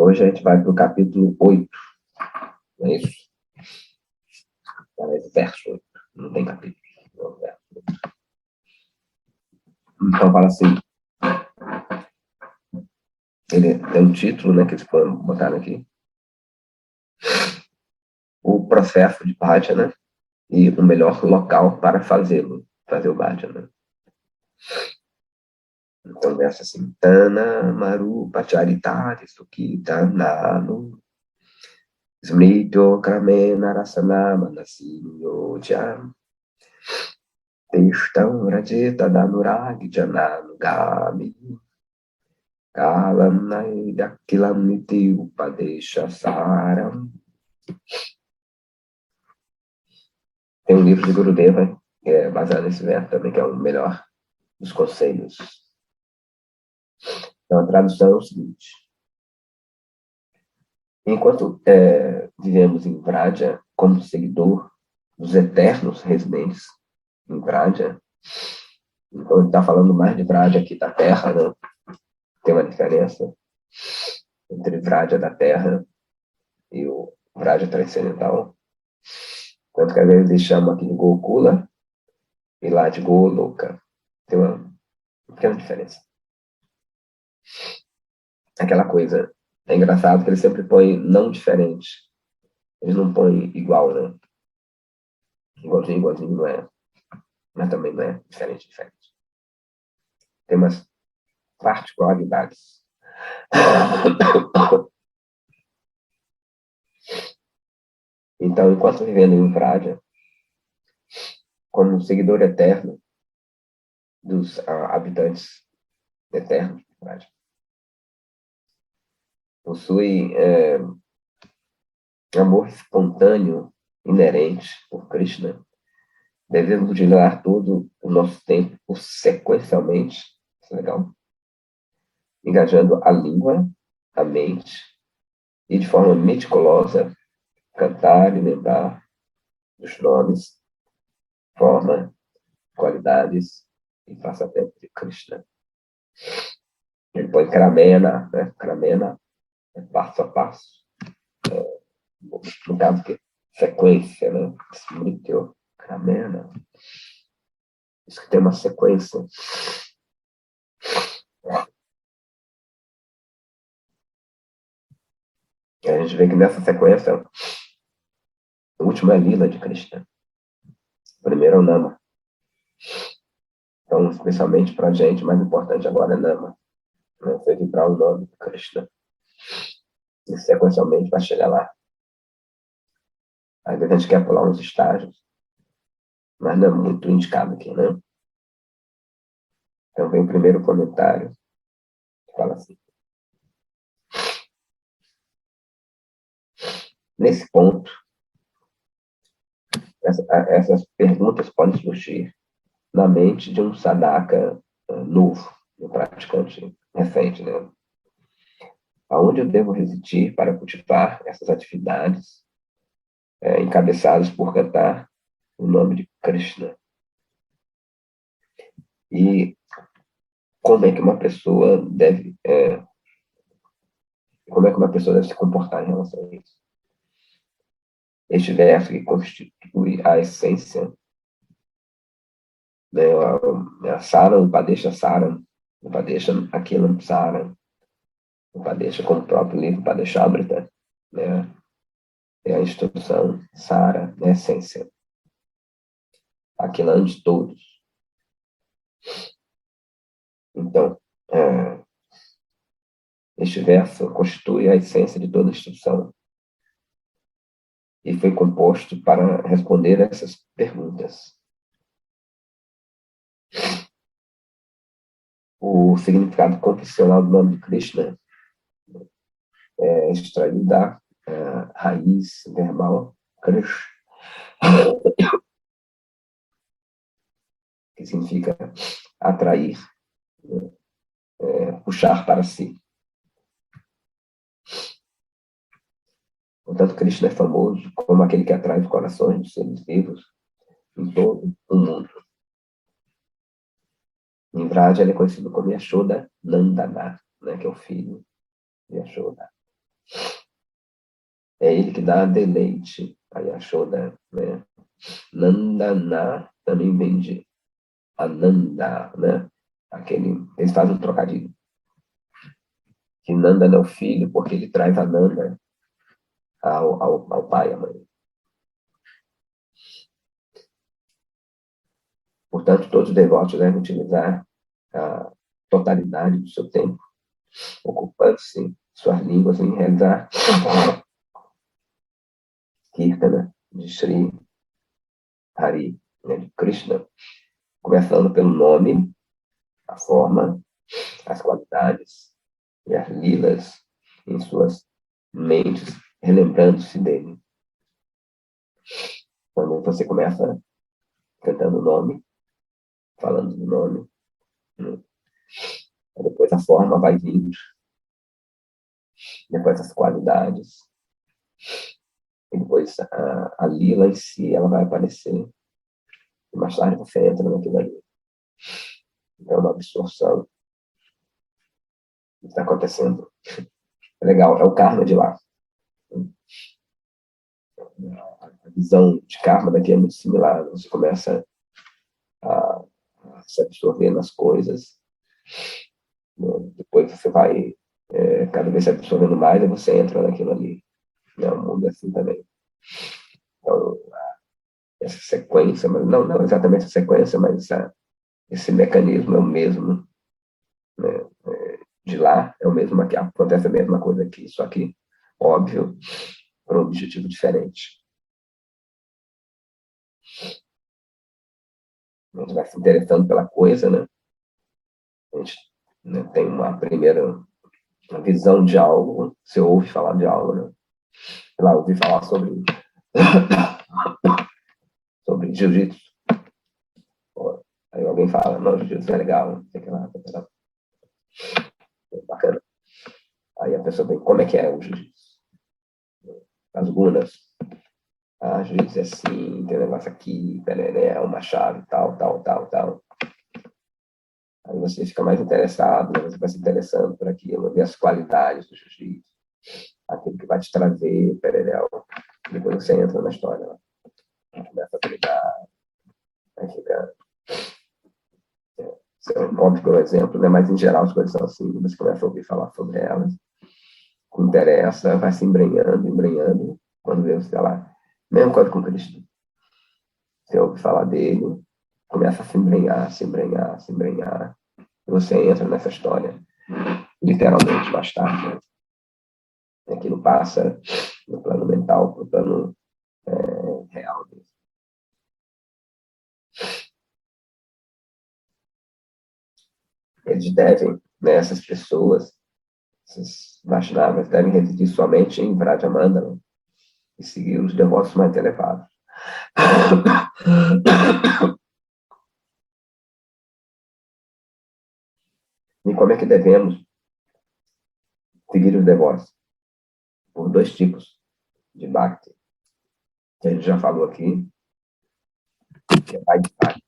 Hoje a gente vai para o capítulo 8, não é isso? Parece verso 8, não tem capítulo. Não, verso 8. Então fala assim, ele tem um título, né, que eles botaram aqui, o processo de bhajana e o melhor local para fazê-lo, fazer o bhajana. Então verso assim, Tana Maru Pacharitari Sukita Nanu Smrito Kramena Rasana Manasinyo Jam Tishtam Rajeta Danuragi Jananugami Kalam Naidakilam Niti Upadesha Saram. Tem um livro de Gurudeva, que é baseado nesse verso também, que é o melhor dos conselhos. Então a tradução é o seguinte: enquanto vivemos em Vraja como seguidor dos eternos residentes em Vraja, então ele está falando mais de Vraja aqui da Terra, né? Tem uma diferença entre Vraja da Terra e o Vraja transcendental. Tanto que às vezes eles chamam aqui de Gokula e lá de Goloka. Tem uma pequena diferença. Aquela coisa, é engraçado que eles sempre põem não diferente. Eles não põem igual, né? Igualzinho, igualzinho não é. Mas também não é diferente, diferente. Tem umas particularidades. Então, enquanto vivendo em Vraja, como um seguidor eterno dos habitantes eternos de Vraja, possui amor espontâneo inerente por Krishna, devemos utilizar todo o nosso tempo sequencialmente, isso é legal, engajando a língua, a mente, e de forma meticulosa, cantar e lembrar dos nomes, forma, qualidades e passatempo de Krishna. Ele põe Kramena, né? Kramena é passo a passo. No caso, que sequência, né? Smrityo, Kramena. Isso que tem uma sequência. E a gente vê que nessa sequência, a última é a Lila de Krishna. O primeiro é o Nama. Então, especialmente para a gente, o mais importante agora é Nama. Né? Você vibrar o nome de Krishna. E sequencialmente vai chegar lá. Às vezes a gente quer pular uns estágios, mas não é muito indicado aqui, né? Então vem o primeiro comentário, que fala assim. Nesse ponto, essas perguntas podem surgir na mente de um sadhaka novo, um praticante recente, né? Aonde eu devo residir para cultivar essas atividades encabeçadas por cantar o nome de Krishna? E como é que uma pessoa deve se comportar em relação a isso? Este verso que constitui a essência, né, a Saram, Upadesha Saram, Upadesha Akilam Saram, Upadesha, como o próprio livro Upadeshamrita, né, é a instrução Sara, a essência, Akilam de todos. Então, este verso constitui a essência de toda a instrução e foi composto para responder essas perguntas. O significado confessional do nome de Krishna é extraído da raiz verbal Krish, que significa atrair, puxar para si. Portanto, Krishna é famoso como aquele que atrai os corações dos seres vivos em todo o mundo. Em Vraja, ele é conhecido como Yashoda Nandana, né, que é o filho de Yashoda. É ele que dá deleite a Yashoda, né? Nandana também vem de Ananda, né? Eles fazem um trocadilho. Que Nanda é o filho, porque ele traz Ananda ao pai e à mãe. Portanto, todos os devotos devem utilizar a totalidade do seu tempo, ocupando-se suas línguas em realizar Kirtana de Sri Hari, né, de Krishna, começando pelo nome, a forma, as qualidades e as lilas em suas mentes, relembrando-se dele. Quando você começa cantando o nome, falando do nome, né, depois a forma vai vindo, depois as qualidades, e depois a lila em si, ela vai aparecer. E mais tarde você entra naquilo ali. É uma absorção que está acontecendo. É legal, é o karma de lá. A visão de karma daqui é muito similar. Você começa a se absorver nas coisas, né? Depois você vai cada vez se absorvendo mais e você entra naquilo ali. Né? O mundo é assim também. Então, essa sequência, mas não exatamente a sequência, mas esse mecanismo é o mesmo, né? De lá é o mesmo aqui, acontece a mesma coisa aqui, só que, óbvio, para um objetivo diferente. A gente vai se interessando pela coisa, né? A gente, né, tem uma primeira visão de algo, você ouve falar de algo, né? Sei lá, ouvi falar sobre jiu-jitsu. Aí alguém fala, não, jiu-jitsu é legal, sei que lá, é bacana. Aí a pessoa vem, como é que é o jiu-jitsu? As gunas. Ah, jiu-jitsu é assim, tem um negócio aqui, é uma chave, tal, tal, tal, tal. Aí você fica mais interessado, né? Você vai se interessando por aquilo, ver as qualidades do jiu-jitsu, aquilo que vai te trazer, pereréu. Depois você entra na história, né? Começa a brigar, aí fica. Óbvio que é um exemplo, né? Mas em geral as coisas são assim, você começa a ouvir falar sobre elas, que interessa, vai se embrenhando, embrenhando, quando vê você lá. Mesmo quando com Cristo, você ouve falar dele, começa a se embrenhar, se embrenhar, se embrenhar, e você entra nessa história, literalmente, mais tarde, né? Aquilo passa do plano mental para o plano real. Eles devem, né, essas pessoas, esses Vaishnavas, devem residir somente em Vrajamandala e seguir os devotos mais elevados. E como é que devemos seguir os devotos? Por dois tipos de Bhakti, que a gente já falou aqui, que é Vaidhi Bhakti,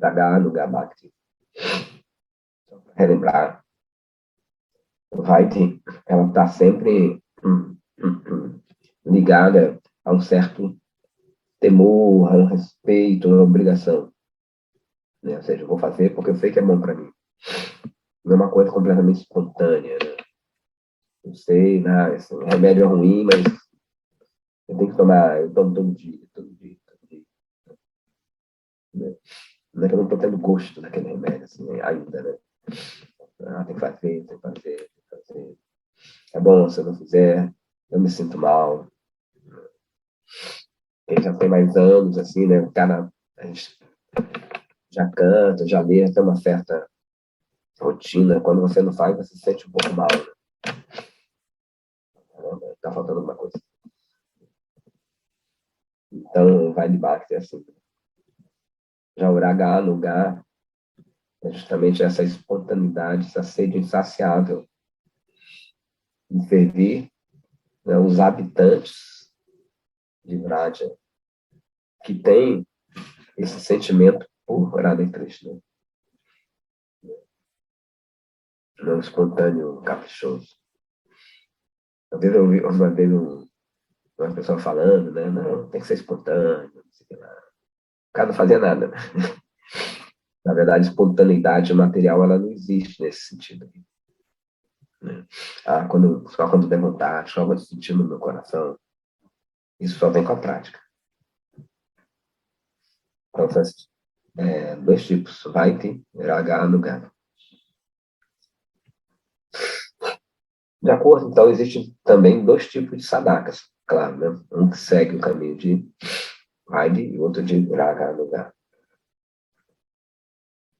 Raganuga Bhakti. Só para relembrar, Vaidhi, ela está sempre ligada a um certo temor, a um respeito, a uma obrigação. Né? Ou seja, eu vou fazer porque eu sei que é bom para mim. Não é uma coisa completamente espontânea. Né? Eu sei, né, esse remédio é ruim, mas eu tenho que tomar, eu tomo todo dia, todo dia, todo dia. Né? Não é que eu não estou tendo gosto daquele remédio, assim, ainda, né? Ah, tem que fazer, tem que fazer, tem que fazer. É bom se eu não fizer, eu me sinto mal. Quem já tem mais anos, assim, né? O cara, a gente já canta, já lê, tem uma certa rotina. Quando você não faz, você se sente um pouco mal. Né? Tá faltando alguma coisa. Então, vai de Bhakti, assim. Já o Raga, lugar, é justamente essa espontaneidade, essa sede insaciável de servir, né, os habitantes de Vraja, que tem esse sentimento por Radha Krishna, não espontâneo, caprichoso. Então vezes eu ouvi uma vez uma pessoa falando, né? Não, tem que ser espontâneo, não sei o que lá. O cara não fazia nada, né? Na verdade, espontaneidade material, ela não existe nesse sentido. Né? Só quando der vontade, só quando sentir no meu coração. Isso só vem com a prática. Então, são dois tipos, Vaiti e Raga Anuga. De acordo, então, existem também dois tipos de sadhakas, claro, né? Um que segue o caminho de Vaiti e outro de Raga Anuga.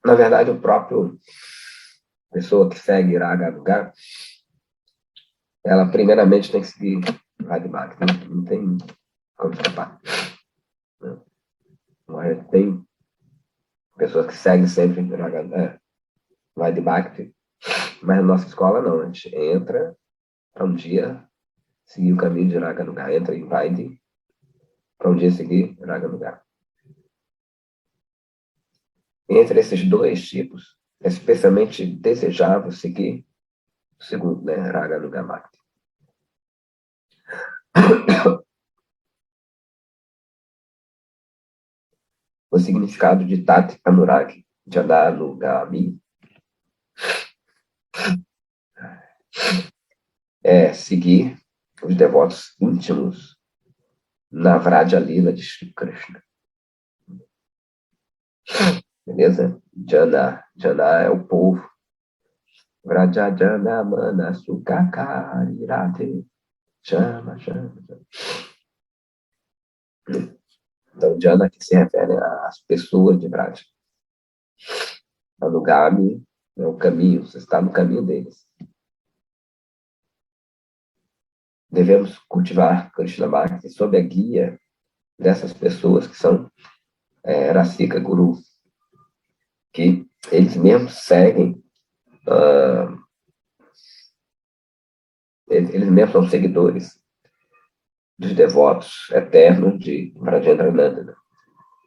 Na verdade, o próprio pessoa que segue Raga Anuga, ela primeiramente tem que seguir Vaiti Bhakti, não tem como escapar. Né? Mas tem pessoas que seguem sempre Vaiti Bhakti, mas na nossa escola não, a gente entra para um dia seguir o caminho de Raga Anuga, entra em Vaiti para um dia seguir Raga Anuga. Entre esses dois tipos, é especialmente desejável seguir o segundo, né, Raga Anuga Bhakti. O significado de Tat Anurag Jananugami é seguir os devotos íntimos na Vraja Lila de Shri Krishna. Beleza? Jana é o povo. Vraja Jana Mana Sukakari Rate Chama. Então, Jana que se refere às pessoas de Vraja. Anugami é o caminho, você está no caminho deles. Devemos cultivar Krishna Bhakti sob a guia dessas pessoas que são Rasika Guru, que eles mesmos seguem, eles mesmos são seguidores dos devotos eternos de Vrajendranandana,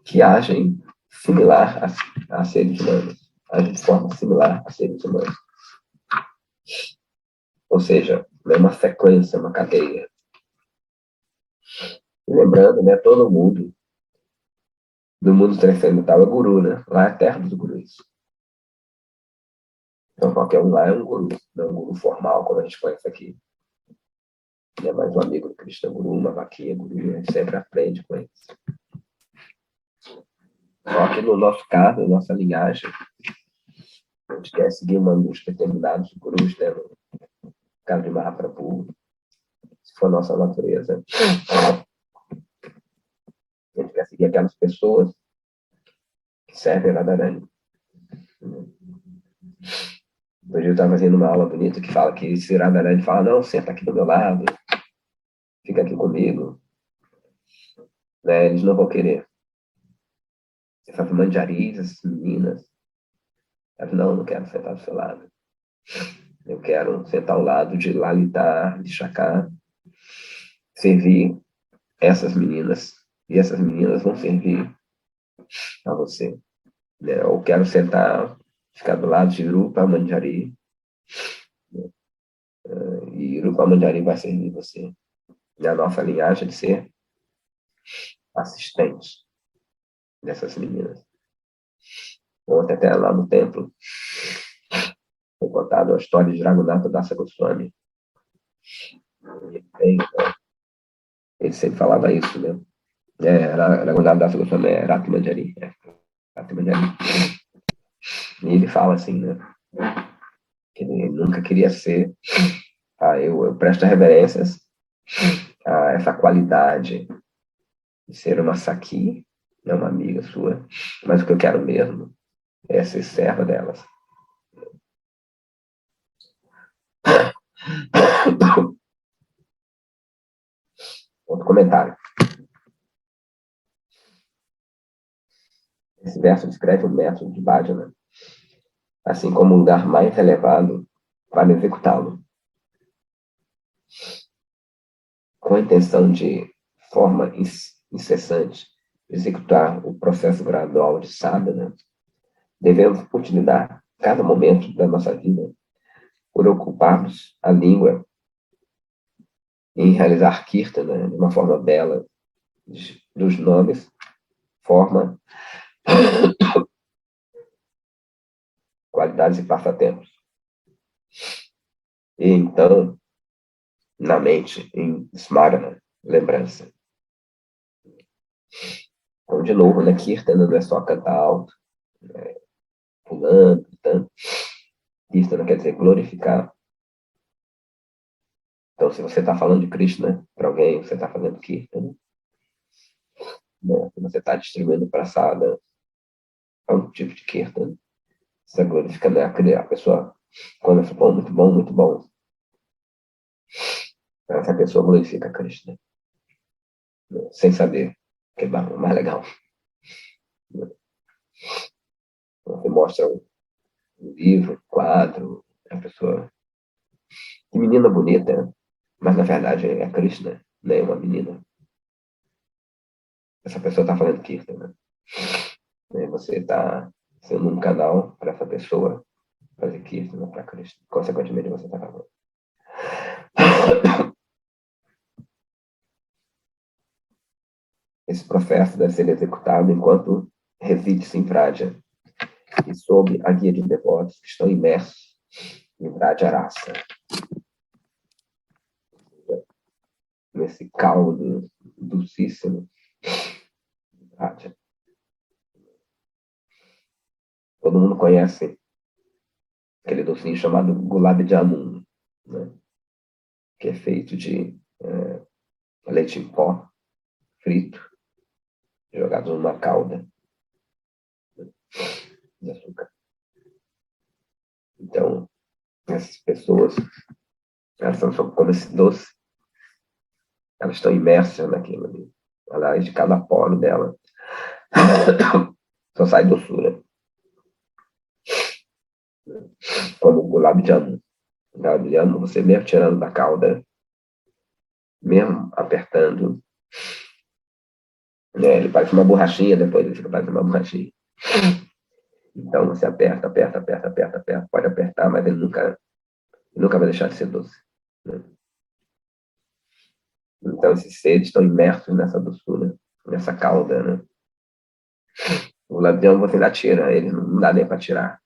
que agem similar a seres humanos, agem de forma similar a seres humanos. Ou seja, é uma sequência, uma cadeia. E lembrando, né, todo mundo do mundo transcendental é guru, né? Lá é a terra dos gurus. Então, qualquer um lá é um guru, não é um guru formal, como a gente conhece aqui. É mais um amigo do Krishna Guru, uma vaquinha guru, a gente sempre aprende com eles. Só que no nosso caso, na nossa linhagem, a gente quer seguir um dos determinados gurus, né? No caso de Mahaprabhu, se for nossa natureza. A gente quer seguir aquelas pessoas que servem a Radharani. Hoje eu estava fazendo uma aula bonita que fala que se Radharani fala, não, senta aqui do meu lado, fica aqui comigo, né? Eles não vão querer. Você fala manjaris, essas meninas. Eu falo, não quero sentar do seu lado. Eu quero sentar ao lado de Lalita, de Shakar, servir essas meninas. E essas meninas vão servir a você. Eu quero sentar, ficar do lado de Rupa Manjari. E Rupa Manjari vai servir você. E a nossa linhagem de ser assistente dessas meninas. Ontem até lá no templo foi contada a história de Raghunatha Dasa Goswami. Ele sempre falava isso, né? Raghunatha Dasa Goswami é Rati Manjari. Rati Manjari. E ele fala assim, né? Que ele nunca queria ser. Eu presto reverências a essa qualidade de ser uma Saki, né, uma amiga sua, mas o que eu quero mesmo é ser serva delas. Outro comentário. Esse verso descreve o método de bhajana, assim como um lugar mais elevado para executá-lo. Com a intenção de forma incessante executar o processo gradual de sadhana, devemos utilizar cada momento da nossa vida por ocuparmos a língua em realizar Kirtana de uma forma bela dos nomes, forma, qualidades e passatempos. E então, na mente, em Smarana, lembrança. Então, de novo, né, Kirtana não é só cantar alto, pulando, gritando. Kirtana quer dizer glorificar. Então, se você está falando de Krishna para alguém, você está fazendo Kirtana. Né? Se você está distribuindo praçada, é um tipo de Kirtana. Você está glorificando a pessoa. Quando você fala, muito bom, muito bom. Essa pessoa glorifica Krishna. Né? Sem saber que é o mais legal. Você mostra um livro, um quadro, a pessoa. Que menina bonita, né? Mas na verdade é Krishna, não é uma menina. Essa pessoa está fazendo Kirtana. Né? Você está sendo um canal para essa pessoa fazer Kirtana para Krishna. Consequentemente, você está fazendo. Esse processo deve ser executado enquanto reside-se em Vraja e sob a guia de devotos que estão imersos em Vrajarasa, nesse caldo dulcíssimo de Vraja. Todo mundo conhece aquele docinho chamado Gulab Jamun, né? Que é feito de leite em pó, frito, jogado numa calda de açúcar. Então, essas pessoas, elas são como esse doce, elas estão imersas naquilo ali. Aliás, de cada poro dela só sai doçura. Como o Gulab Jamun. O Gulab Jamun, você mesmo tirando da calda, mesmo apertando, né, ele parece uma borrachinha, depois ele fica parecendo uma borrachinha. Então você aperta, aperta, aperta, aperta, aperta, pode apertar, mas ele nunca vai deixar de ser doce. Né? Então esses seres estão imersos nessa doçura, nessa calda, né? O lampião você ainda tira, ele não dá nem para tirar.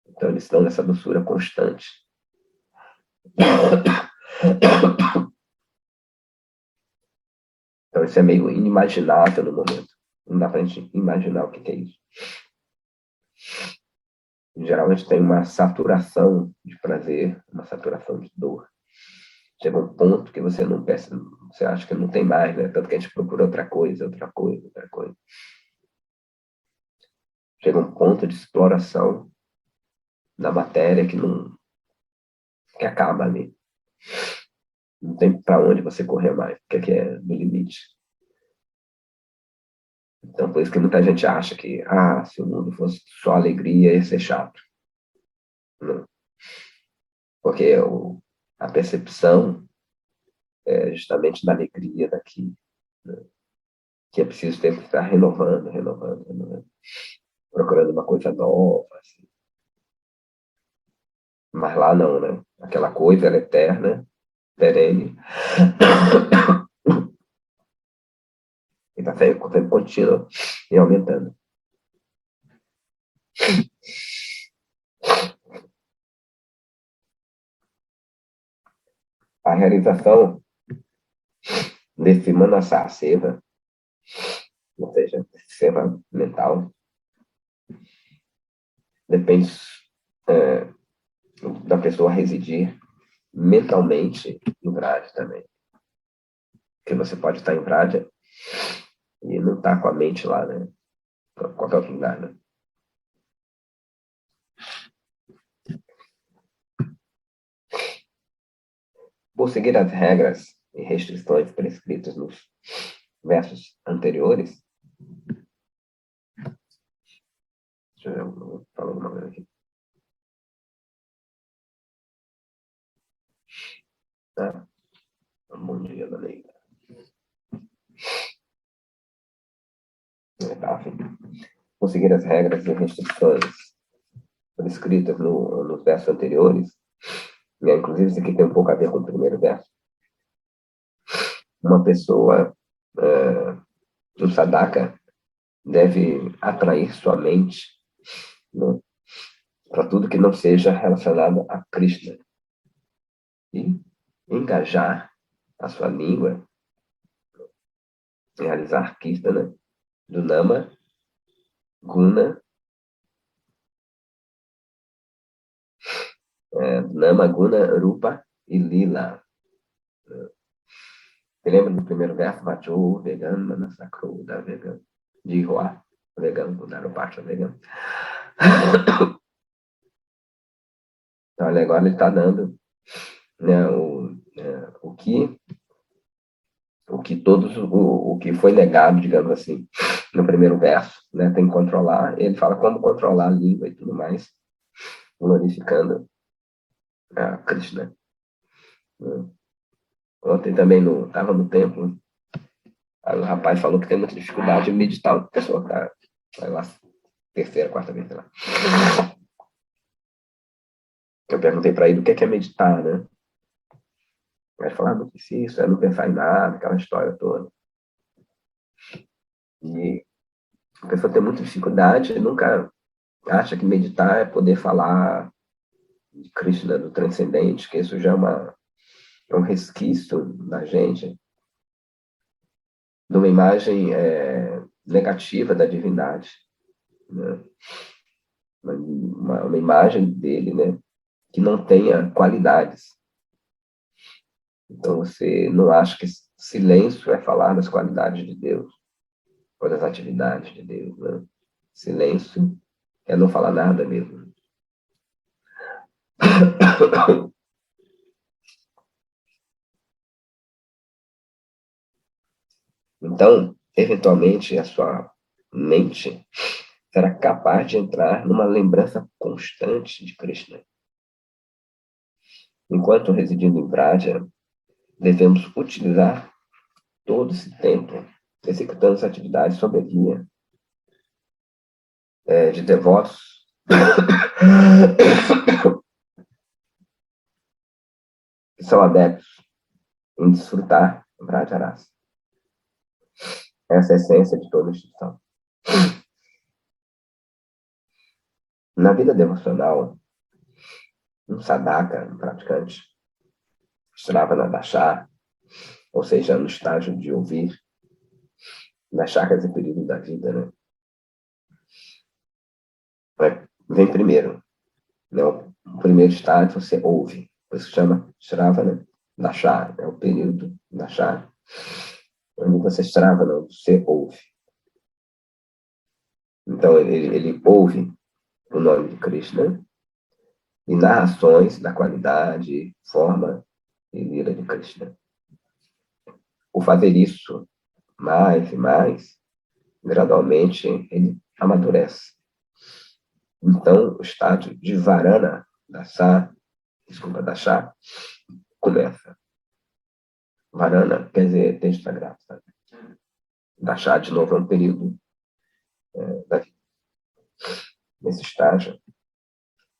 Então eles estão nessa doçura constante. Então isso é meio inimaginável no momento. Não dá para a gente imaginar o que é isso. Em geral, a gente tem uma saturação de prazer, uma saturação de dor. Chega um ponto que você não pensa, você acha que não tem mais, né? Tanto que a gente procura outra coisa, outra coisa, outra coisa. Chega um ponto de exploração da matéria que acaba ali. Não tem para onde você correr mais, porque é no limite. Então, por isso que muita gente acha que, se o mundo fosse só alegria, ia ser chato. Não. Porque a percepção é justamente da alegria daqui, né? Que é preciso sempre estar renovando, renovando, renovando, procurando uma coisa nova, assim. Mas lá não, né? Aquela coisa ela é eterna, perene, e está sempre contínua e aumentando. A realização desse Manasaseva, ou seja, seva mental, depende da pessoa residir mentalmente em Vraja também. Porque você pode estar em Vraja e não estar com a mente lá, né? Qualquer outro lugar, né? Por seguir as regras e restrições prescritas nos versos anteriores, deixa eu ver, vou falar alguma coisa aqui. Tá? Bom dia, dona Neida. Tá, por seguir as regras e restrições prescritas nos versos anteriores, Inclusive, isso aqui tem um pouco a ver com o primeiro verso. Uma pessoa, um sadhaka, deve atrair sua mente, né, para tudo que não seja relacionado a Krishna. E engajar a sua língua, realizar kirtana do Nama, Guna, Nama, Guna, Rupa e Lila. Você lembra do primeiro verso? Vacho, vegano, manasakro, da vegano. Jihwa, vegano, Daropasha, vegano. Então, agora ele está dando, né, o que todos, o que foi negado, digamos assim, no primeiro verso, né, tem que controlar. Ele fala como controlar a língua e tudo mais, glorificando a Krishna. Ontem também estava no templo, aí o rapaz falou que tem muita dificuldade em meditar. A pessoa está, vai lá, terceira, quarta vez, sei lá. Eu perguntei para ele o que é meditar, né? Ele falou, muito difícil, é não pensar em nada, aquela história toda. E a pessoa tem muita dificuldade, nunca acha que meditar é poder falar de Krishna, do transcendente, que isso já é um resquício da gente, de uma imagem negativa da divindade, né? Uma imagem dele, né, que não tenha qualidades. Então você não acha que silêncio é falar das qualidades de Deus, ou das atividades de Deus, né? Silêncio é não falar nada mesmo. Então, eventualmente, a sua mente será capaz de entrar numa lembrança constante de Krishna. Enquanto residindo em Vraja, devemos utilizar todo esse tempo executando essa atividade sob a guia de devotos que são adeptos em desfrutar Vrajarasa. Essa é a essência de toda instituição. Na vida devocional, um sadhaka, um praticante, Shravana Dasha, ou seja, no estágio de ouvir, nas chakras e período da vida, né? Vem primeiro. Né? O primeiro estágio você ouve, por isso chama Shravana Dasha, é o período Dasha, onde você Shravana, você ouve. Então ele ouve o nome de Krishna e narrações da qualidade, forma e lila de Krishna. Por fazer isso mais e mais, gradualmente ele amadurece. Então, o estágio de Varana, Dasha, começa. Varana quer dizer texto sagrado. Sabe? Dasha, de novo, é um período da vida. Nesse estágio,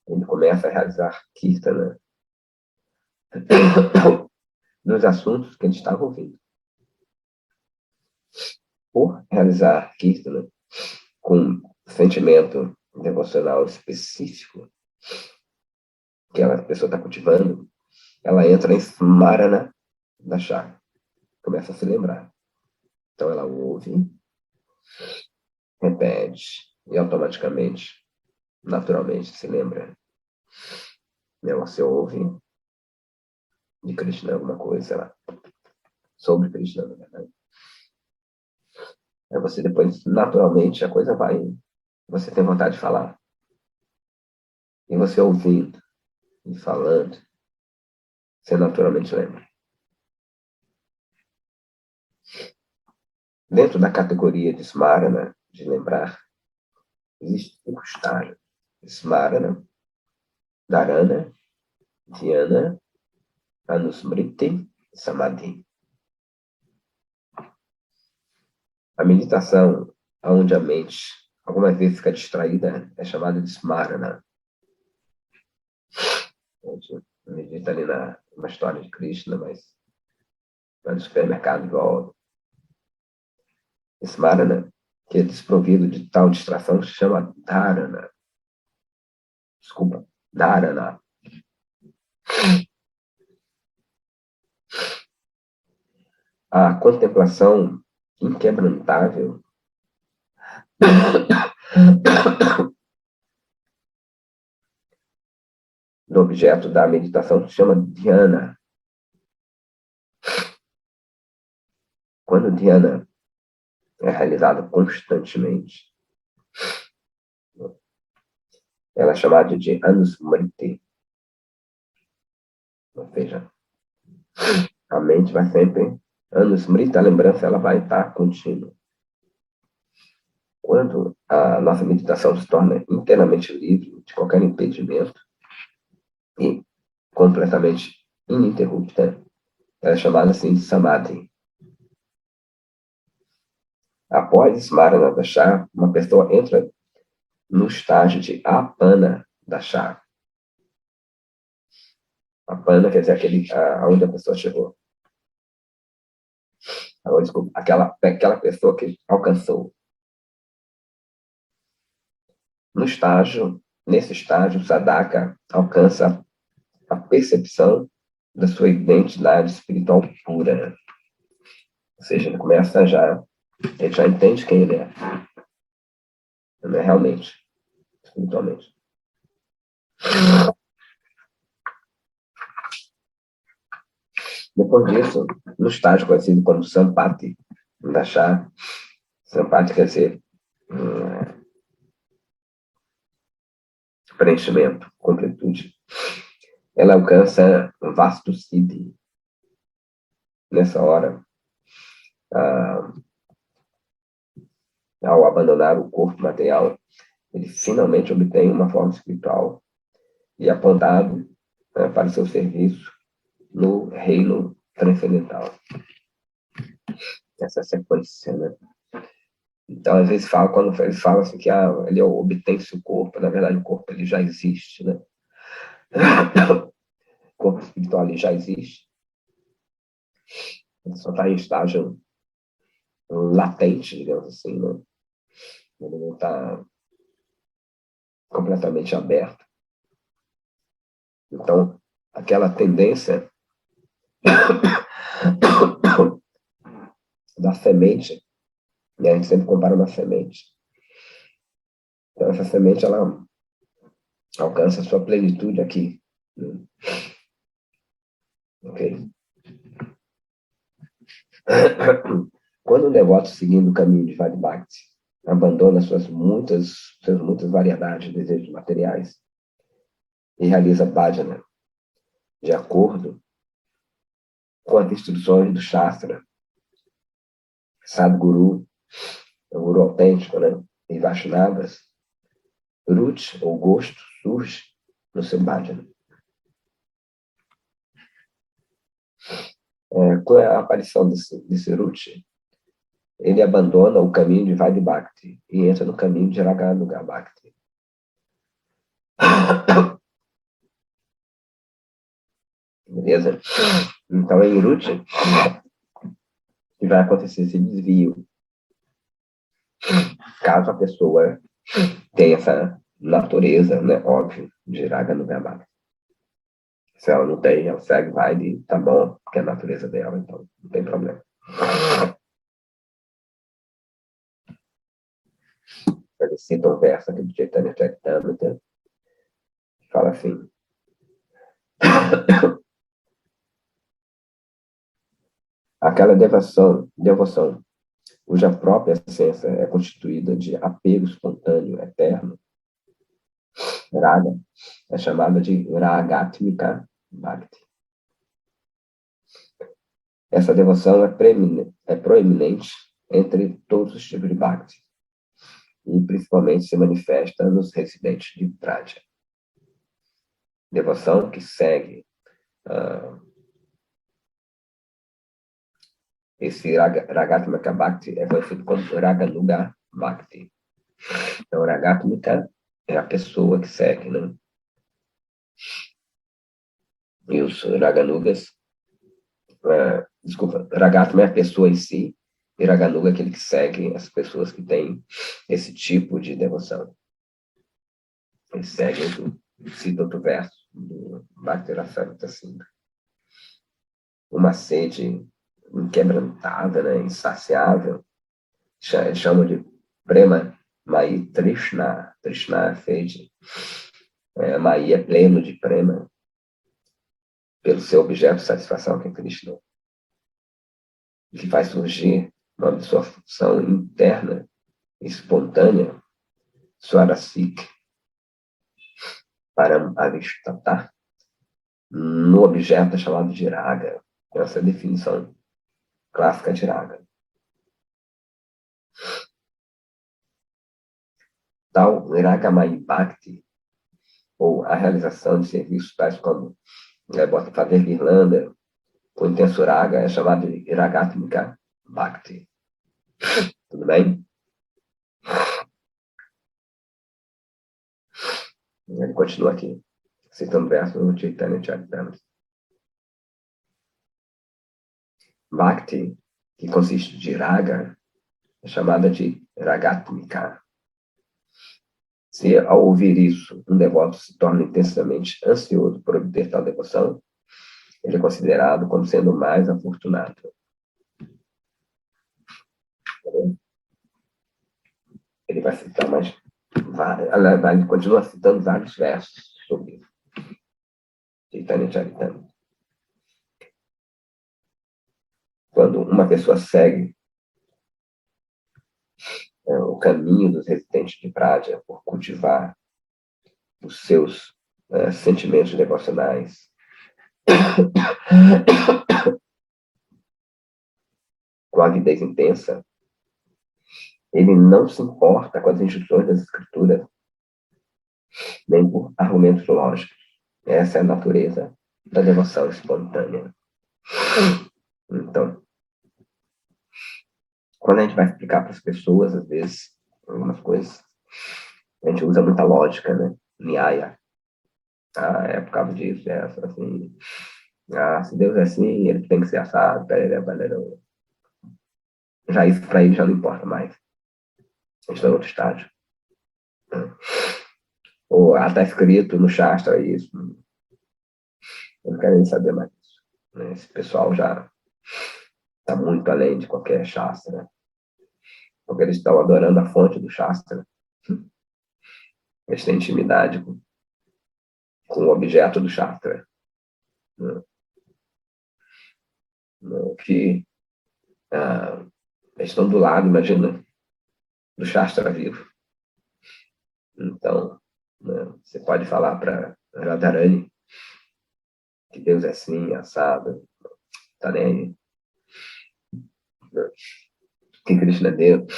ele começa a realizar kirtana dos assuntos que ele estava ouvindo. Por realizar kirtana com sentimento devocional específico que a pessoa está cultivando, ela entra em Smarana Dasha, começa a se lembrar. Então ela ouve, repete e automaticamente, naturalmente, se lembra. Você ouve de Krishna alguma coisa, sei lá, sobre Krishna, na verdade. Aí você depois, naturalmente, a coisa vai, você tem vontade de falar. E você ouvindo e falando, você naturalmente lembra. Dentro da categoria de Smarana, de lembrar, existem 5 estágios. Smarana, Dharana, Dhyana, Anusmriti e Samadhi. A meditação, onde a mente algumas vezes fica distraída, é chamada de Smarana. medita ali numa história de Krishna, mas vai no supermercado e volta. Smarana, que é desprovido de tal distração, se chama dharana. Desculpa, dharana. A contemplação inquebrantável do objeto da meditação se chama dhyana. Quando o dhyana é realizado constantemente, ela é chamada de anusmriti. Ou seja, a mente vai sempre... Anusmriti, a lembrança, ela vai estar contínua. Quando a nossa meditação se torna inteiramente livre de qualquer impedimento e completamente ininterrupta, ela é chamada assim de samadhi. Após Smarana Dasha, uma pessoa entra no estágio de apana dasha. Apana quer dizer aonde a pessoa chegou. Desculpa, aquela pessoa que alcançou. Nesse estágio, o sadhaka alcança a percepção da sua identidade espiritual pura. Ou seja, ele já entende quem ele é. Ele é realmente, espiritualmente. Depois disso, no estágio conhecido como Sampati Dasha, Sampati quer dizer preenchimento, completude. Ela alcança vasto siddhi. Nessa hora, ao abandonar o corpo material, ele finalmente obtém uma forma espiritual e é apontado para o seu serviço no reino transcendental. Essa sequência, né? Então, às vezes, quando eles falam assim que ele obtém-se o corpo, na verdade, o corpo ele já existe, né? O corpo espiritual ele já existe. Ele só está em estágio latente, digamos assim, né? Ele não está completamente aberto. Então, aquela tendência da semente, né? A gente sempre compara uma semente. Então, essa semente, ela alcança a sua plenitude aqui. Né? Ok? Quando o devoto, seguindo o caminho de Vadibhakti, abandona suas muitas variedades de desejos materiais e realiza bhajana de acordo com as instruções do Shastra, Sadguru, o Guru autêntico, né? E Vaishnavas, Ruchi, ou gosto, surge no seu bhajana. Com a aparição desse Ruchi, ele abandona o caminho de Vaidhi e entra no caminho de Raganuga Bhakti. Beleza? Então, em Ruchi, vai acontecer esse desvio. Caso a pessoa tenha essa natureza, né, óbvio, de Raganuga Bhakti. Se ela não tem, ela segue, vai e tá bom, porque é a natureza dela, então não tem problema. Ele cita um verso aqui do Chaitanya Charitamrita, que fala assim: aquela devoção, cuja própria essência é constituída de apego espontâneo, eterno, raga, é chamada de Ragatmika Bhakti. Essa devoção é proeminente entre todos os tipos de Bhakti e principalmente se manifesta nos residentes de Vraja. Devoção que segue esse Ragatmika Bhakti é conhecido como Raganuga Bhakti. Então, Ragatmika é a pessoa que segue, né? E os Raganugas, Ragatma é a pessoa em si, e Raganuga é aquele que segue as pessoas que têm esse tipo de devoção. Eles seguem, cita outro verso do Bhakti-Rasamrita Sindhu. Uma sede inquebrantável, né, insaciável, eles chamam de Prema Mai Trishna. Trishna é sede. Mai é pleno de Prema, pelo seu objeto de satisfação, que é Krishna, que faz surgir uma sua função interna, espontânea, Swarasik, para Avishtata, no objeto chamado de Raga. Essa é a definição clássica de Raga. Tal Ragamai Bhakti, ou a realização de serviços tais como bota fazer guirlanda, o intenso Raga é chamado de Ragatmika Bhakti. Tudo bem? Ele continua aqui, citando o verso do Chaitanya Charitamrita. Bhakti, que consiste de Raga, é chamada de Ragatmika. Se, ao ouvir isso, um devoto se torna intensamente ansioso por obter tal devoção, ele é considerado como sendo mais afortunado. Ele vai citar mais ele continua citando vários versos sobre isso. Chaitanya Charitamrita. Quando uma pessoa segue o caminho dos residentes de Praja por cultivar os seus sentimentos devocionais, com avidez intensa, ele não se importa com as instruções das escrituras, nem por argumentos lógicos. Essa é a natureza da devoção espontânea. Então, quando a gente vai explicar para as pessoas, às vezes, algumas coisas, a gente usa muita lógica, né? Nyaya. É por causa disso, é assim. Se Deus é assim, ele tem que ser assado, já isso para ele já não importa mais. A gente está em outro estágio. Ou está escrito no Shastra isso. Eu não quero nem saber mais disso. Esse pessoal já está muito além de qualquer Shastra. Porque eles estão adorando a fonte do Shastra. Eles têm intimidade com o objeto do Shastra. Que eles estão do lado, imagina, do Shastra vivo. Então, você pode falar para Radharani que Deus é assim, assado, tá nem aí. Que Krishna é Deus.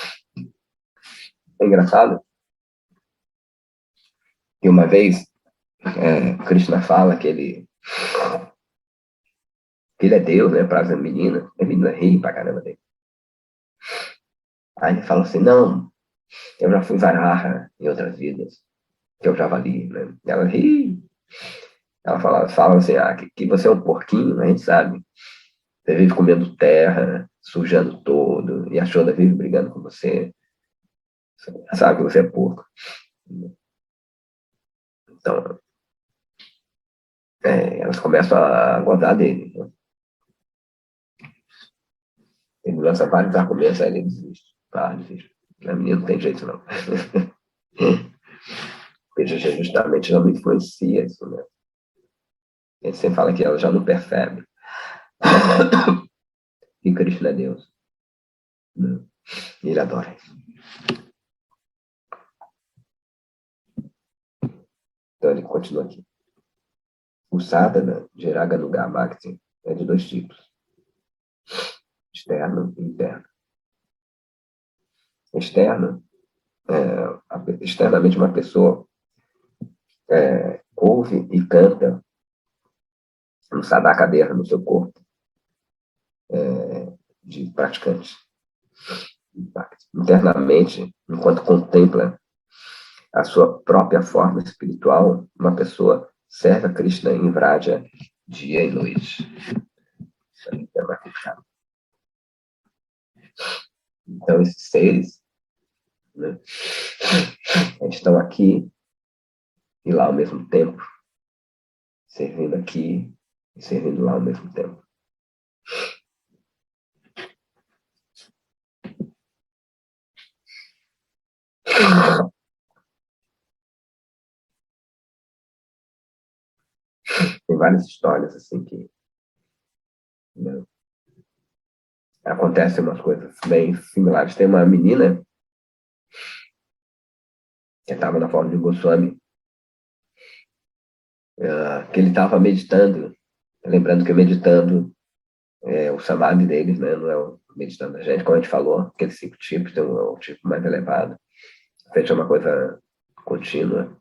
É engraçado que uma vez Krishna fala que ele é Deus, né, para as meninas. A menina ri pra caramba dele. Aí ele fala assim, não, eu já fui Varaha em outras vidas, que eu já vali, né? Ela ri. Ela fala assim, que você é um porquinho, a gente sabe. Você vive comendo terra, sujando todo, e a Shoda vive brigando com você. Você sabe que você é porco. Então, elas começam a gozar dele. Né? Ele lança vários argumentos, aí ele desiste. Desiste. A menina não tem jeito, não. Porque justamente já não influencia isso, né? Ele sempre fala que ela já não percebe. E Krishna é Deus. Né? E ele adora isso. Então ele continua aqui. O sadhana de Raganuga Bhakti é de dois tipos. Externo e interno. Externo, externamente uma pessoa ouve e canta no sadhaka no seu corpo de praticante. Internamente, enquanto contempla a sua própria forma espiritual, uma pessoa serve a Krishna em Vraja dia e noite. Isso aí é marcado. Então, esses seres, né, eles estão aqui e lá ao mesmo tempo, servindo aqui e servindo lá ao mesmo tempo. Tem várias histórias assim que, né, acontecem umas coisas bem similares. Tem uma menina que estava na forma de Goswami, que ele estava meditando, lembrando que meditando o samadhi deles, né, não é o meditando da gente, como a gente falou, aqueles 5 tipos, tem um tipo mais elevado, feito uma coisa contínua.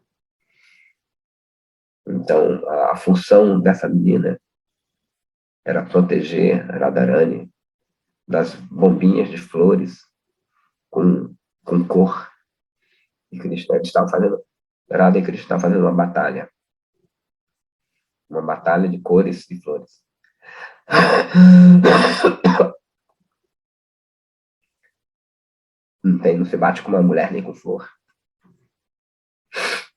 Então, a função dessa menina era proteger Radharani das bombinhas de flores com cor. E Krishna estava fazendo, Radha e Krishna estavam fazendo uma batalha de cores e flores. Não se bate com uma mulher nem com flor.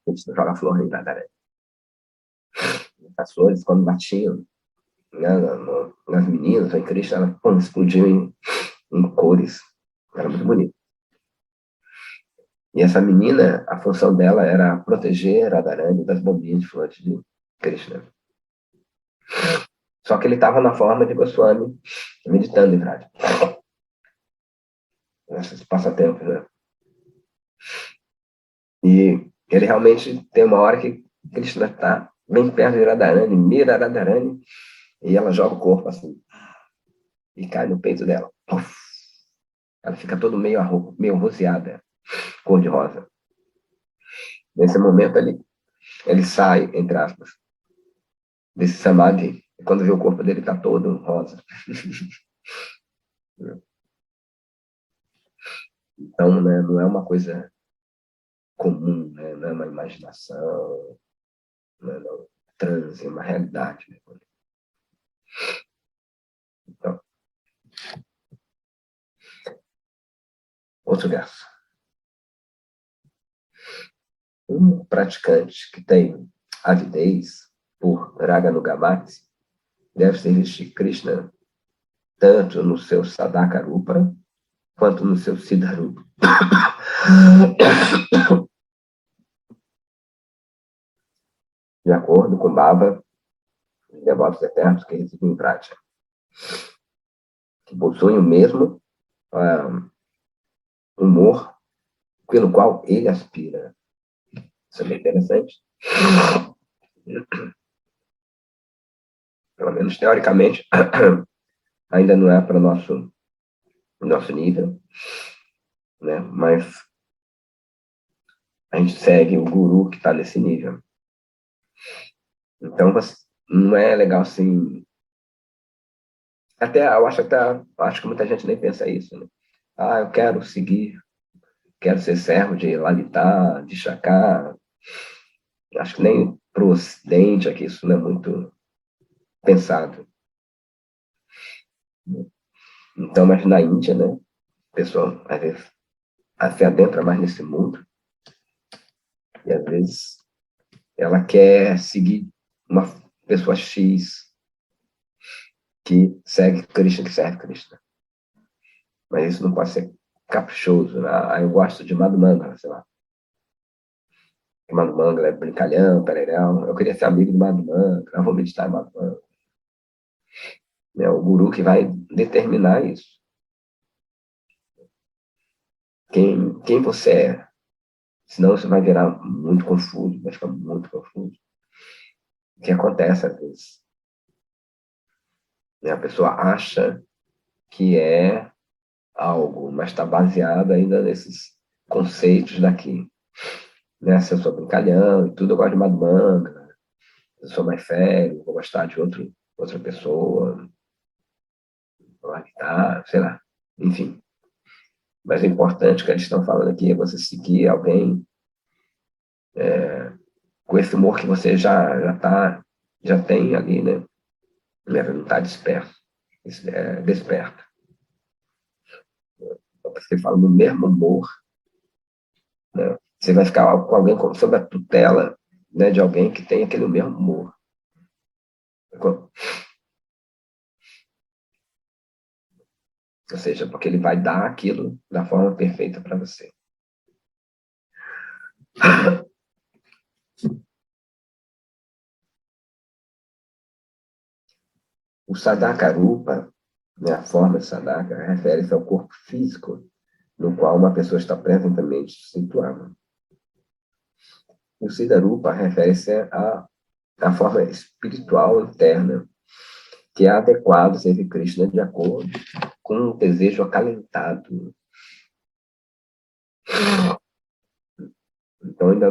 Krishna joga flor em Radharani. As flores, quando batiam, né, nas meninas, em Krishna, ela explodiu em cores. Era muito bonito. E essa menina, a função dela era proteger Radharani das bombinhas de flores de Krishna. Só que ele estava na forma de Goswami, meditando em Vraj. Nesses passatempos, né? E ele realmente tem uma hora que Krishna está bem perto de Radharani, mira Radharani, e ela joga o corpo assim, e cai no peito dela. Puff. Ela fica todo meio roseada, cor de rosa. Nesse momento ele sai, entre aspas, desse samadhi, e quando vê o corpo dele está todo rosa. Então, né, não é uma coisa comum, né, não é uma imaginação, não é um transe, é uma realidade. Né? Então, outro verso. Um praticante que tem avidez por Raganugamati deve servir Krishna tanto no seu Sadakarupa quanto no seu Siddharupa. De acordo com Baba, os devotos eternos que residem em Prática, que possuem o mesmo humor pelo qual ele aspira. Isso é bem interessante. Pelo menos teoricamente, ainda não é para o nosso nível, né? Mas a gente segue o guru que está nesse nível. Então, não é legal assim. Eu acho que muita gente nem pensa isso, né? Eu quero seguir, quero ser servo de Lalita, de Shakar. Acho que nem para o Ocidente aqui isso não é muito pensado. Então, mas na Índia, né? A pessoa, às vezes, se adentra mais nesse mundo e, às vezes, ela quer seguir uma pessoa X que segue Krishna, que serve Krishna. Mas isso não pode ser caprichoso. Né? Eu gosto de Madhumanga, sei lá. Madhumanga é brincalhão, pereirão. Eu queria ser amigo de Madhumanga, eu vou meditar em Madhumanga. É o guru que vai determinar isso. Quem você é. Senão você vai virar muito confuso, vai ficar muito confuso. O que acontece às vezes? A pessoa acha que é algo, mas está baseada ainda nesses conceitos daqui. Né? Se eu sou brincalhão e tudo, eu gosto de Madhumanga. Se eu sou mais sério, vou gostar de outra pessoa. Sei lá. Enfim. Mas o importante que eles estão falando aqui é você seguir alguém com esse humor que você já tem ali, né? Ela não está desperto. Você fala no mesmo humor, né? Você vai ficar com alguém sob a tutela, né, de alguém que tem aquele mesmo humor. Ou seja, porque ele vai dar aquilo da forma perfeita para você. O Sadakarupa, né, a forma de Sadaka, refere-se ao corpo físico no qual uma pessoa está presentemente situada. O Siddharupa refere-se à forma espiritual interna, que é adequado a servir Krishna de acordo com um desejo acalentado. Então ainda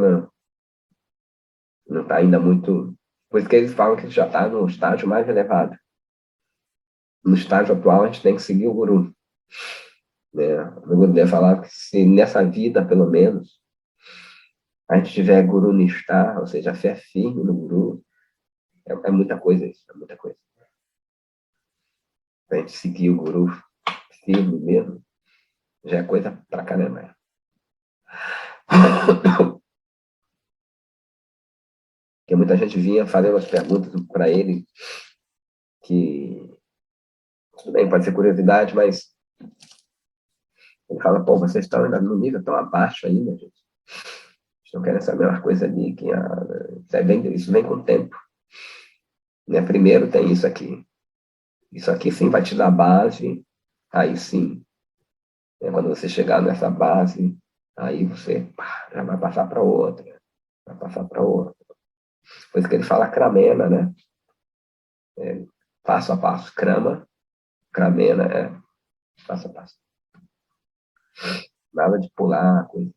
não está ainda muito... Por isso que eles falam que já está no estágio mais elevado. No estágio atual, a gente tem que seguir o Guru. Né? O Guru falava que se nessa vida, pelo menos, a gente tiver Guru Nishta, ou seja, a fé firme no Guru, é muita coisa isso, é muita coisa. Para a gente seguir o Guru firme mesmo, já é coisa pra caramba. Porque muita gente vinha fazendo umas perguntas para ele que, tudo bem, pode ser curiosidade, mas ele fala, pô, vocês estão ainda no nível tão abaixo ainda, gente. Vocês não querem saber uma coisa ali que isso vem com o tempo. Né? Primeiro tem isso aqui. Isso aqui sim vai te dar base, aí sim. Né? Quando você chegar nessa base, aí você já vai passar para outra. Vai passar para outra. Por isso que ele fala cramena, né? Passo a passo. Cramena é passo a passo. Nada de pular, coisa.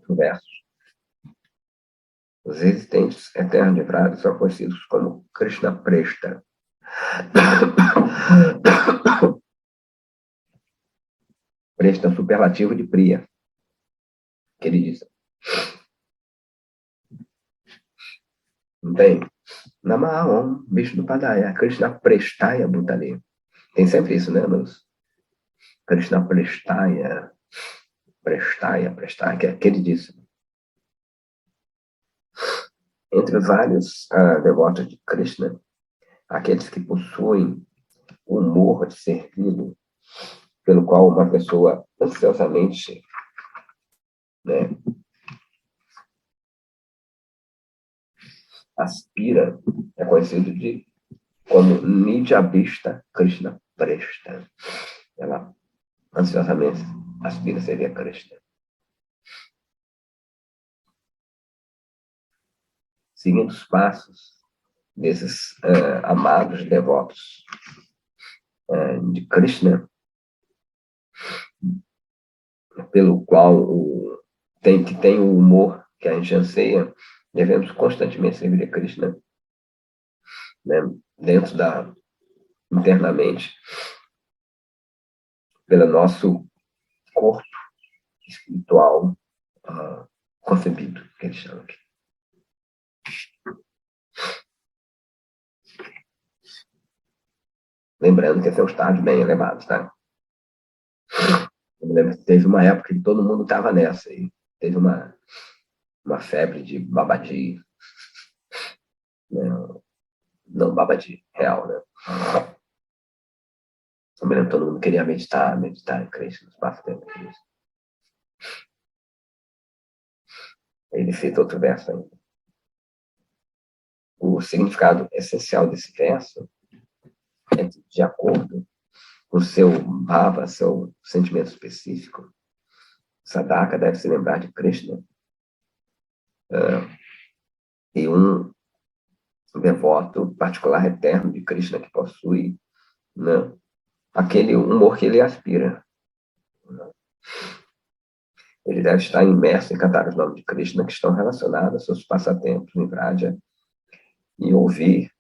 Versos. Os existentes eternos de Vrada são conhecidos como Krishna Presta. Presta superlativo de Priya, que ele diz. Bem, Namaham Vishnu Padaya, Krishna Prestaya Bhutale. Tem sempre isso, né? Krishna Prestaya, que ele disse. Entre vários devotos de Krishna, aqueles que possuem o humor de servir, pelo qual uma pessoa ansiosamente, né, aspira, é conhecido como Nijabhishta Krishna Presta. Ela ansiosamente aspira a servir a Krishna. Seguindo os passos desses amados devotos de Krishna, pelo qual tem o humor que a gente anseia, devemos constantemente servir a Krishna, né, internamente, pelo nosso corpo espiritual concebido, que eles chamam aqui. Lembrando que esse é um estágio bem elevado, tá? Eu me lembro que teve uma época que todo mundo estava nessa, e teve uma febre de babadi, né? Não babadi, real, né? Eu me lembro que todo mundo queria meditar em Krishna, no espaço-tempo. Ele cita outro verso ainda. O significado essencial desse verso é de acordo com o seu bhava, seu sentimento específico. Sadaka deve se lembrar de Krishna. E um devoto particular eterno de Krishna que possui, né, aquele humor que ele aspira. Ele deve estar imerso em cantar os nomes de Krishna que estão relacionados aos seus passatempos em Vraja e ouvir,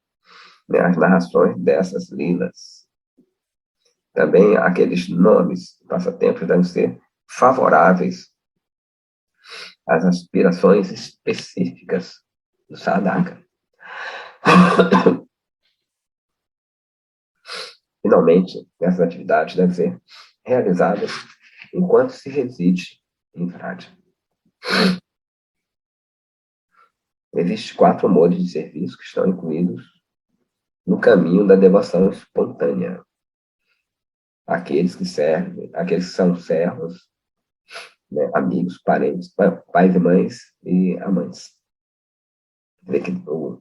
né, as narrações dessas lilas. Também aqueles nomes, passatempos, devem ser favoráveis às aspirações específicas do sadhaka. Finalmente, essas atividades devem ser realizadas enquanto se reside em Frade. Existem 4 modos de serviço que estão incluídos no caminho da devoção espontânea. Aqueles que servem, aqueles que são servos, né, amigos, parentes, pais e mães e amantes. Vê que o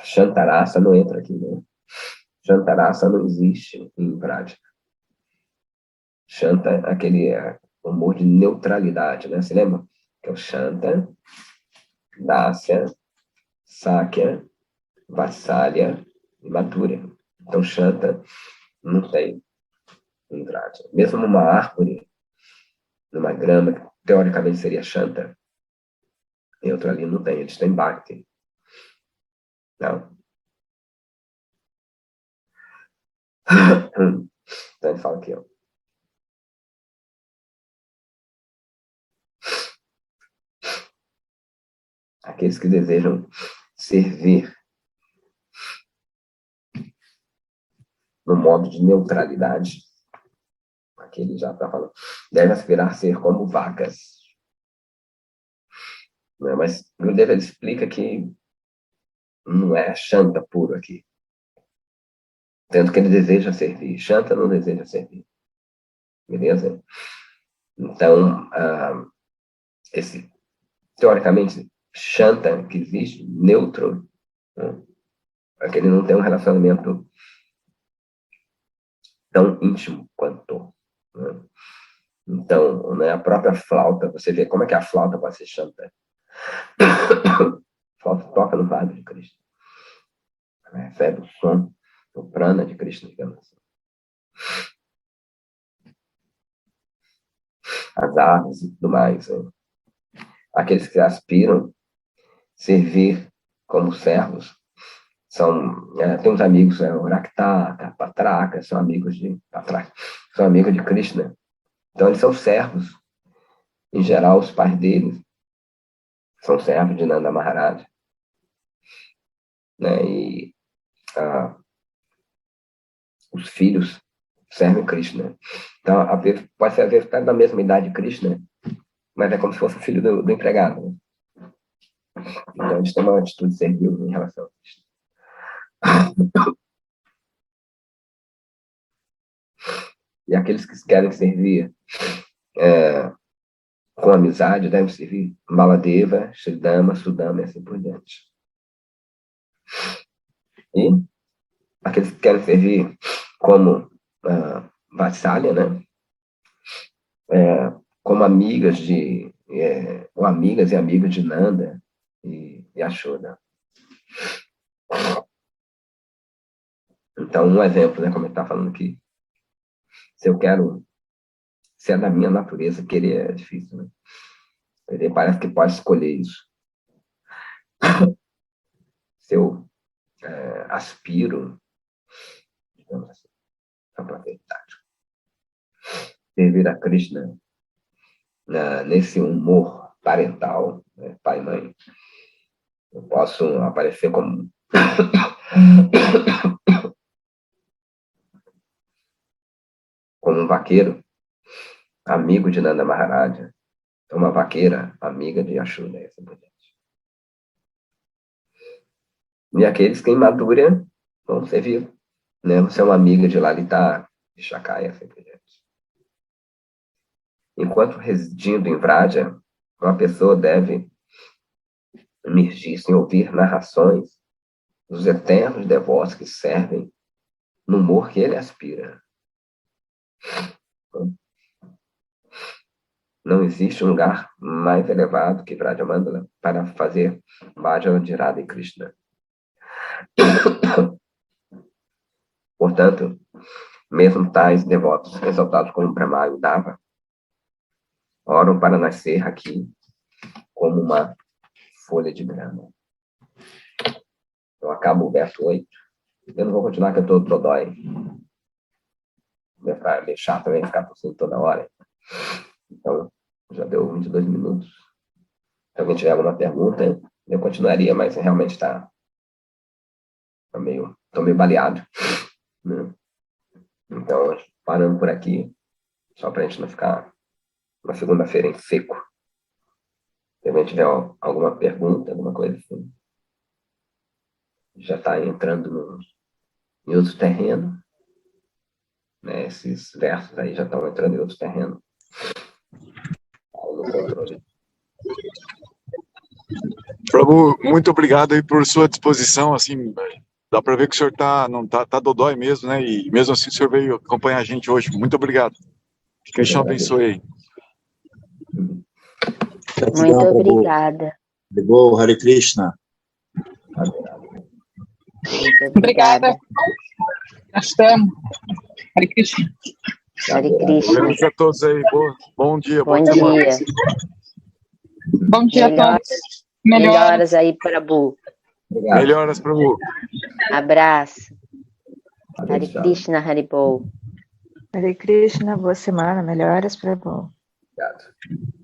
Shantarasa não entra aqui, né? Shantarasa não existe em prática. Shanta é aquele humor de neutralidade, né? Você lembra? Que é o Shanta, Dasya, Sakya, Vatsalya e Madhurya. Então, Shanta não tem em prática. Mesmo numa árvore, numa grama, que teoricamente seria Shanta, neutro ali não tem, eles têm Bhakti. Não. Então ele fala aqui, ó. Aqueles que desejam servir no modo de neutralidade, aqui ele já está falando, deve aspirar a ser como vacas. Né? Mas o Gurudeva explica que não é Shanta puro aqui. Tanto que ele deseja servir. Shanta não deseja servir. Beleza? Então, esse, teoricamente, Shanta que existe, neutro, né? É que ele não tem um relacionamento tão íntimo quanto. Né? Então, né, a própria flauta, você vê como é que a flauta pode ser Shanta. A flauta toca no vaso de Cristo. Ela recebe o som, o prana de Cristo, digamos assim. As aves e tudo mais. Né? Aqueles que aspiram servir como servos são, tem uns amigos, o Raktaka, Patraka, são amigos de Patraka, são amigos de Krishna. Então eles são servos. Em geral, os pais deles são servos de Nanda Maharaj. Né? E os filhos servem Krishna. Então, pode ser às vezes até da mesma idade de Krishna, mas é como se fosse o filho do empregado. Né? Então, eles têm uma atitude servil em relação a Krishna. E aqueles que querem servir com amizade devem servir Baladeva, Sridama, Sudama e assim por diante. E aqueles que querem servir como Vatsalya, né? Como amigas ou amigas e amigos de Nanda e Yashoda. Então, um exemplo, né, como ele está falando aqui, se é da minha natureza, querer é difícil, né? Ele parece que pode escolher isso. Se eu aspiro, digamos assim, a prosperidade, servir a Krishna nesse humor parental, né, pai e mãe, eu posso aparecer como como um vaqueiro, amigo de Nanda Maharaja, uma vaqueira, amiga de Yashoda, e assim por diante. E aqueles que em Madhurya vão servir, né? Você é uma amiga de Lalita, de Shakaya, assim por diante. Enquanto residindo em Vraja, uma pessoa deve emergir-se em ouvir narrações dos eternos devotos que servem no humor que ele aspira. Não existe um lugar mais elevado que Vraja Mandala para fazer Bhajana de Radha e Krishna. Portanto, mesmo tais devotos exaltados como Brahma e Udava oram para nascer aqui como uma folha de grama. Eu acabo o verso 8. Eu não vou continuar que eu estou dodói. É meio chato também ficar tossindo toda hora. Então, já deu 22 minutos. Se alguém tiver alguma pergunta, eu continuaria, mas realmente tô meio baleado, né? Então, parando por aqui, só para a gente não ficar uma segunda-feira em seco. Se alguém tiver alguma pergunta, alguma coisa assim, já está entrando em outro terreno, né? Esses versos aí já estão entrando em outro terreno. No controle. Prabhu, muito obrigado aí por sua disposição, assim, dá para ver que o senhor tá dodói mesmo, né? E mesmo assim o senhor veio acompanhar a gente hoje. Muito obrigado. Que Krishna abençoe aí. Muito obrigada. Prabhu, Hare Krishna. Muito Obrigada. Estamos. Hare Krishna. Hare Krishna. Boa noite a todos aí. Bom dia. Bom boa semana. dia. Bom dia a todos. Melhoras aí, Prabhu. Obrigado. Melhoras, Prabhu. Abraço. Hare Krishna, Haribol. Hare Krishna, boa semana, melhoras, Prabhu. Obrigado.